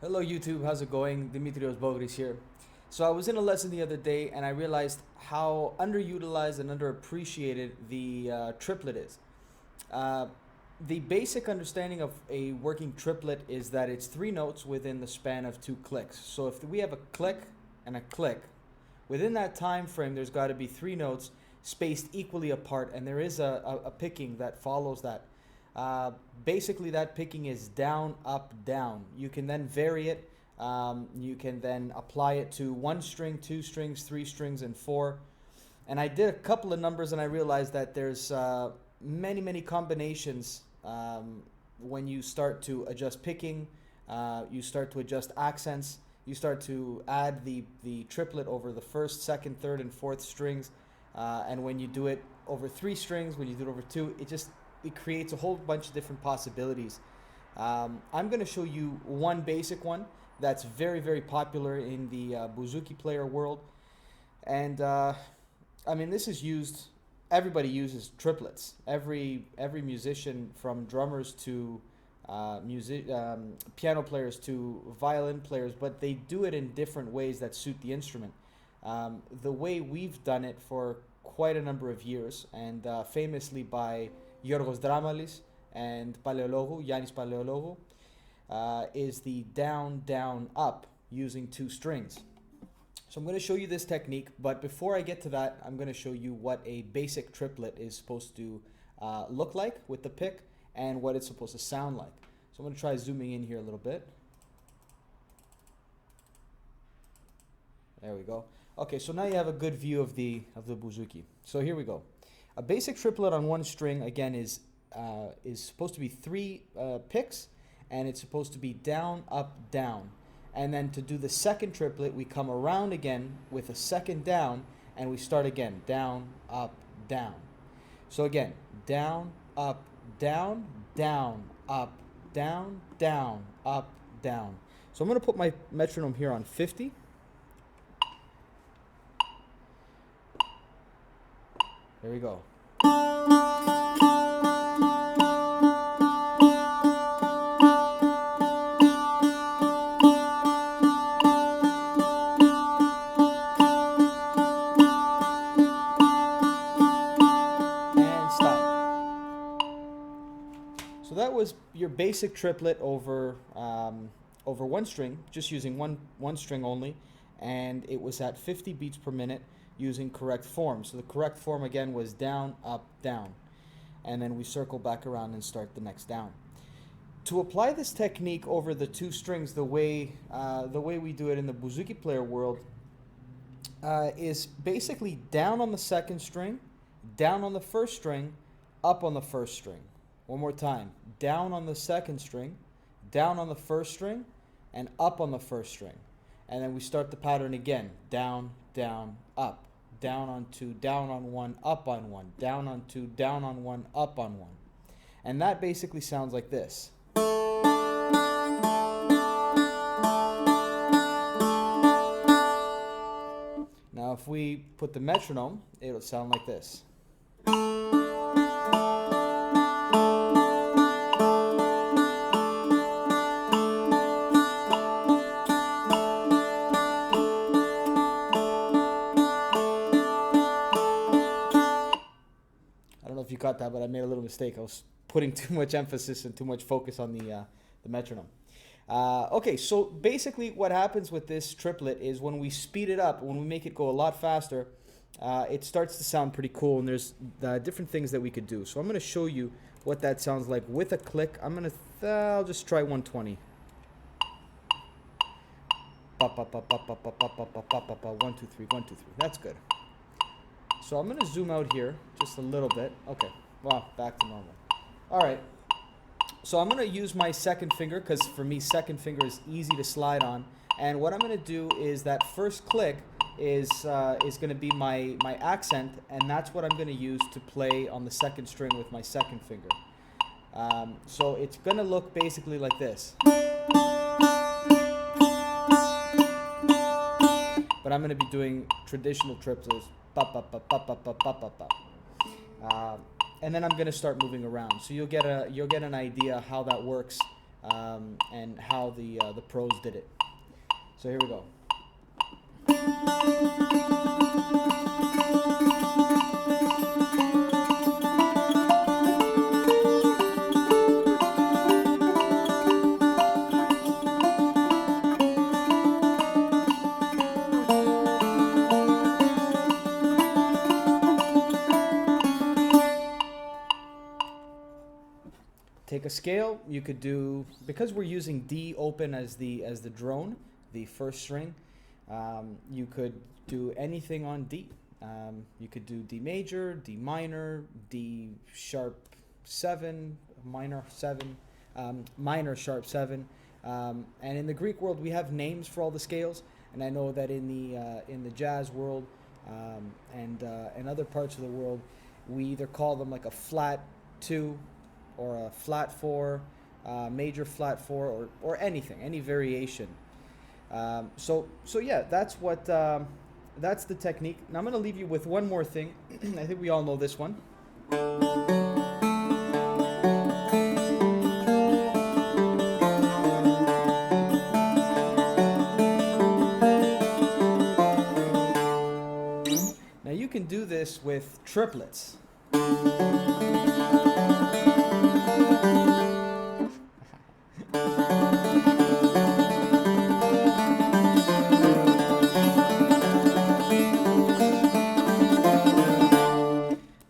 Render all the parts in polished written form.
Hello YouTube, how's it going? Dimitrios Bogris here. So I was in a lesson the other day and I realized how underutilized and underappreciated the triplet is. Uh, the basic understanding of a working triplet is that it's three notes within the span of two clicks. So if we have a click and a click, within that time frame there's got to be three notes spaced equally apart, and there is a picking that follows that. Basically, that picking is down, up, down. You can then vary it. You can then apply it to one string, two strings, three strings, and four. And I did a couple of numbers and I realized that there's many combinations when you start to adjust picking, you start to adjust accents, you start to add the triplet over the first, second, third, and fourth strings. And when you do it over three strings, when you do it over two, it creates a whole bunch of different possibilities. I'm going to show you one basic one that's very popular in the Bouzouki player world. And I mean, this is used, everybody uses triplets. Every musician, from drummers to piano players to violin players, but they do it in different ways that suit the instrument. The way we've done it for quite a number of years, and famously by Yorgos Dramalis and Paleologu, Yannis Paleologu, is the down, down, up using two strings. So I'm going to show you this technique, but before I get to that, I'm going to show you what a basic triplet is supposed to look like with the pick and what it's supposed to sound like. So I'm going to try zooming in here a little bit. There we go. Okay, so now you have a good view of the Bouzouki. So here we go. A basic triplet on one string, again, is supposed to be three picks, and it's supposed to be down, up, down. And then to do the second triplet, we come around again with a second down, and we start again, down, up, down. So again, down, up, down, down, up, down, down, up, down. So I'm going to put my metronome here on 50. There we go. And stop. So that was your basic triplet over one string, just using one string only, and it was at 50 beats per minute using correct form. So the correct form again was down, up, down. And then we circle back around and start the next down. To apply this technique over the two strings the way we do it in the Bouzouki player world is basically down on the second string, down on the first string, up on the first string. One more time. Down on the second string, down on the first string, and up on the first string. And then we start the pattern again. Down, down, up. Down on two, down on one, up on one. Down on two, down on one, up on one. And that basically sounds like this. Now if we put the metronome, it'll sound like this. I don't know if you caught that, but I made a little mistake. I was putting too much emphasis and too much focus on the metronome. Okay, so basically what happens with this triplet is when we speed it up, when we make it go a lot faster, it starts to sound pretty cool, and there's different things that we could do. So I'm going to show you what that sounds like with a click. I'll just try 120. 1, 2, 3, 1, 2, 3. That's good. So I'm going to zoom out here just a little bit. Okay, well, back to normal. All right. So I'm going to use my second finger because for me, second finger is easy to slide on. And what I'm going to do is that first click is going to be my accent, and that's what I'm going to use to play on the second string with my second finger. So it's going to look basically like this. But I'm going to be doing traditional triplets. And then I'm going to start moving around. So you'll get an idea how that works and how the pros did it. So here we go. Take a scale. You could do, because we're using D open as the drone, the first string. You could do anything on D. You could do D major, D minor, D sharp 7, minor 7, minor sharp 7. And in the Greek world, we have names for all the scales. And I know that in the jazz world and other parts of the world, we either call them like a flat 2 or a flat 4, major flat 4, or anything, any variation. So yeah, that's what that's the technique. Now I'm going to leave you with one more thing. I think we all know this one. Now you can do this with triplets.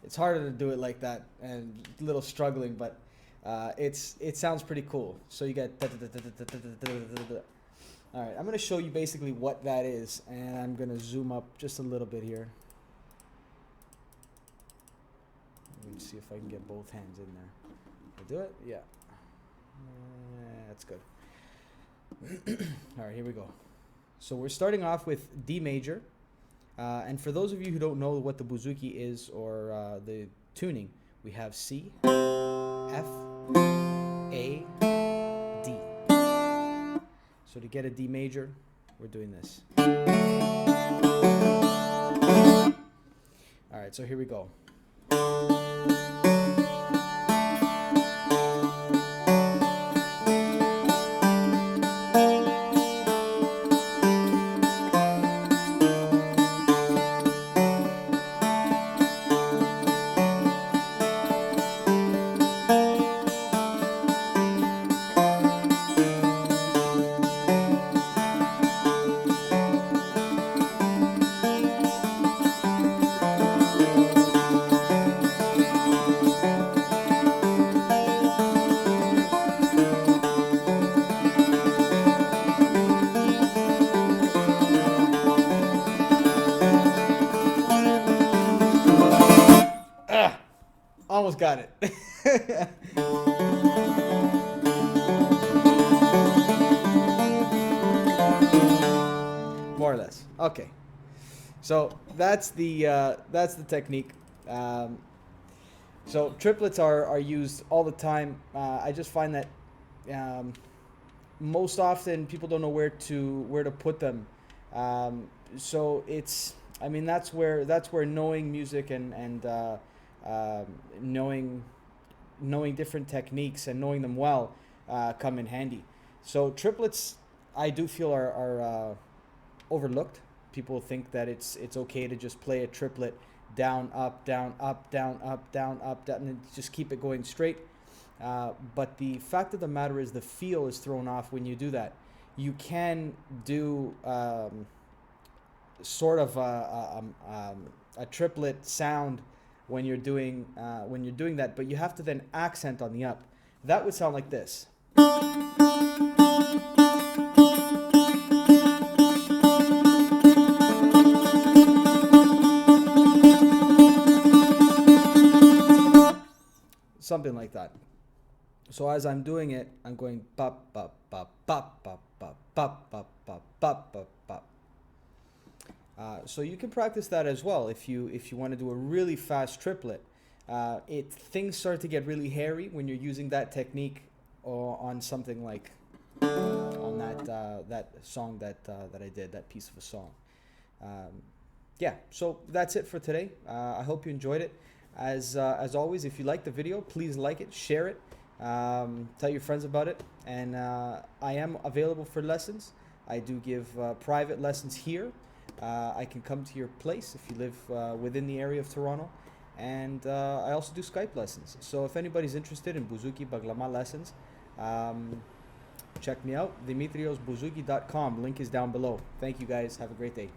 It's harder to do it like that and a little struggling, but it sounds pretty cool. So you get all right, I'm going to show you basically what that is, and I'm going to zoom up just a little bit here. Let me see if I can get both hands in there. I'll do it? Yeah. That's good. All right, here we go. So we're starting off with D major. And for those of you who don't know what the Bouzouki is or the tuning, we have C, F, A, D. So to get a D major, we're doing this. All right, so here we go. Almost got it. More or less. Okay. So that's the technique. So triplets are used all the time. I just find that most often people don't know where to put them. So it's, I mean, that's where knowing music and knowing different techniques and knowing them well come in handy. So triplets, I do feel are overlooked. People think that it's okay to just play a triplet down, up, down, up, down, up, down, up, down, and just keep it going straight. But the fact of the matter is the feel is thrown off when you do that. You can do sort of a triplet sound when you're doing that, but you have to then accent on the up. That would sound like this. Something like that. So as I'm doing it, I'm going pop pop pop pop pop pop pop pop pop pop pop pop. So you can practice that as well if you want to do a really fast triplet. Things start to get really hairy when you're using that technique or on something like on that song that I did, that piece of a song. Yeah, so that's it for today. I hope you enjoyed it. As always, if you like the video, please like it, share it, Tell your friends about it. And I am available for lessons. I do give private lessons here. I can come to your place if you live within the area of Toronto. And I also do Skype lessons. So if anybody's interested in Bouzouki Baglama lessons, check me out, dimitriosbogris.com. Link is down below. Thank you guys. Have a great day.